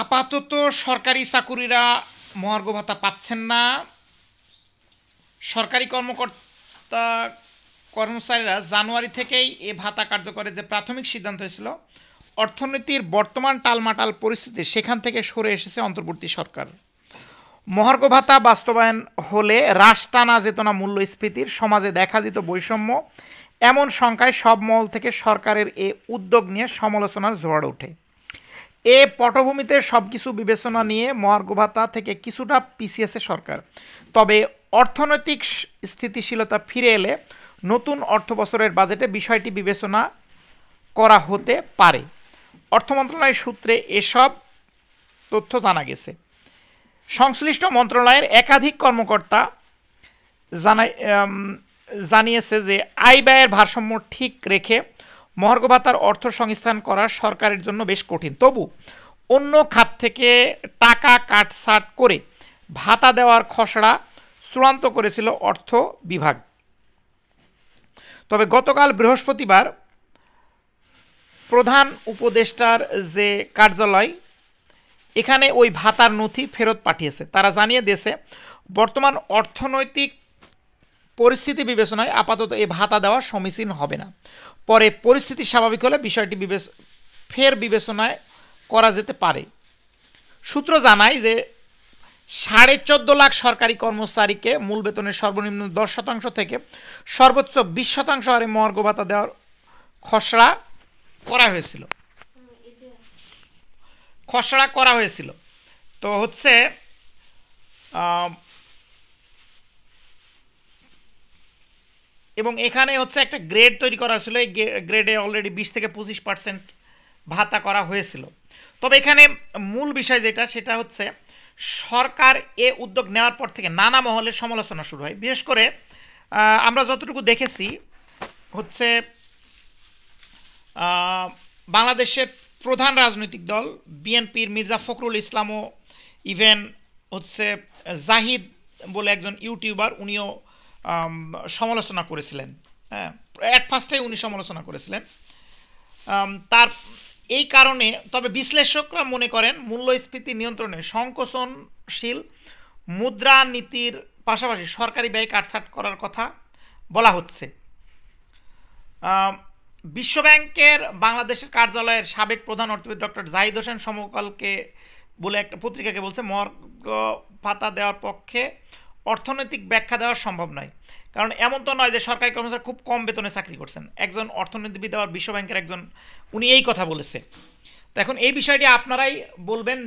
আপাতত সরকারি চাকুরিরা মহার্ঘ ভাতা পাচ্ছেন না। সরকারি কর্মচারীরা জানুয়ারি থেকেই এ ভাতা কার্যকরের যে প্রাথমিক সিদ্ধান্ত হয়েছিল, অর্থনীতির বর্তমান টালমাটাল পরিস্থিতি সেখান থেকে সরে এসেছে অন্তর্বর্তী সরকার। মহার্ঘ ভাতা বাস্তবায়ন হলে হ্রাস টানা যেত না মূল্যস্ফীতির, সমাজে দেখা দিত বৈষম্য, এমন শঙ্কায় সব মহল থেকে সরকারের এ উদ্যোগ নিয়ে সমালোচনার ঝড় ওঠে। এ পটভূমিতে সব কিছু বিবেচনা নিয়ে মহার্ঘ ভাতা থেকে কিছুটা পিছিয়েছে সরকার। তবে অর্থনৈতিক স্থিতিশীলতা ফিরে এলে নতুন অর্থবছরের বাজেটে বিষয়টি বিবেচনা করা হতে পারে। অর্থ মন্ত্রণালয়ের সূত্রে এসব তথ্য জানা গেছে। সংশ্লিষ্ট মন্ত্রণালয়ের একাধিক কর্মকর্তা জানিয়েছে যে আয় ব্যয়ের ভারসাম্য ঠিক রেখে মহার্ঘ ভাতার অর্থ সংস্থান করা সরকারের জন্য বেশ কঠিন। তবু অন্য খাত থেকে টাকা কাটছাট করে ভাতা দেওয়ার খসড়া চূড়ান্ত করেছিল অর্থ বিভাগ। তবে গতকাল বৃহস্পতিবার প্রধান উপদেষ্টার যে কার্যালয় এখানে ওই ভাতার নথি ফেরত পাঠিয়েছে। তারা জানিয়ে দিয়েছে, বর্তমান অর্থনৈতিক পরিস্থিতি বিবেচনায় আপাতত এই ভাতা দেওয়া সমীচীন হবে না। পরে পরিস্থিতি স্বাভাবিক হলে বিষয়টি ফের বিবেচনায় করা যেতে পারে। সূত্র জানায় যে 14.5 লাখ সরকারি কর্মচারীকে মূল বেতনের সর্বনিম্ন 10% থেকে সর্বোচ্চ 20% হারে মহার্ঘ ভাতা দেওয়ার খসড়া করা হয়েছিল। তো হচ্ছে এবং এখানে হচ্ছে একটা গ্রেড তৈরি করা হয়েছিল। এই গ্রেডে অলরেডি 20 থেকে 25% ভাতা করা হয়েছিল। তবে এখানে মূল বিষয় যেটা, সেটা হচ্ছে সরকার এ উদ্যোগ নেওয়ার পর থেকে নানা মহলে সমালোচনা শুরু হয়। বিশেষ করে আমরা যতটুকু দেখেছি হচ্ছে বাংলাদেশের প্রধান রাজনৈতিক দল বিএনপির মির্জা ফখরুল ইসলামও, ইভেন হচ্ছে জাহিদ বলে একজন ইউটিউবার, উনিও সমালোচনা করেছিলেন। হ্যাঁ, অ্যাট ফার্স্টেই উনি সমালোচনা করেছিলেন তার এই কারণে। তবে বিশ্লেষকরা মনে করেন মূল্যস্ফীতি নিয়ন্ত্রণে সংকোচনশীল মুদ্রানীতির পাশাপাশি সরকারি ব্যয় কাটছাট করার কথা বলা হচ্ছে। বিশ্বব্যাংকের বাংলাদেশের কার্যালয়ের সাবেক প্রধান অর্থবিদ ডক্টর জাহিদ হোসেন সমকালকে বলে একটা পত্রিকাকে বলছে, মহার্ঘ ভাতা দেওয়ার পক্ষে অর্থনৈতিক ব্যাখ্যা দেওয়া সম্ভব নয়। কারণ এমন তো নয় যে সরকারি কর্মচারী খুব কম বেতনে চাকরি করছেন। একজন অর্থনীতিবিদ আবার বিশ্বব্যাংকের একজন, উনি এই কথা বলেছে। তো এখন এই বিষয়টি আপনারাই বলবেন।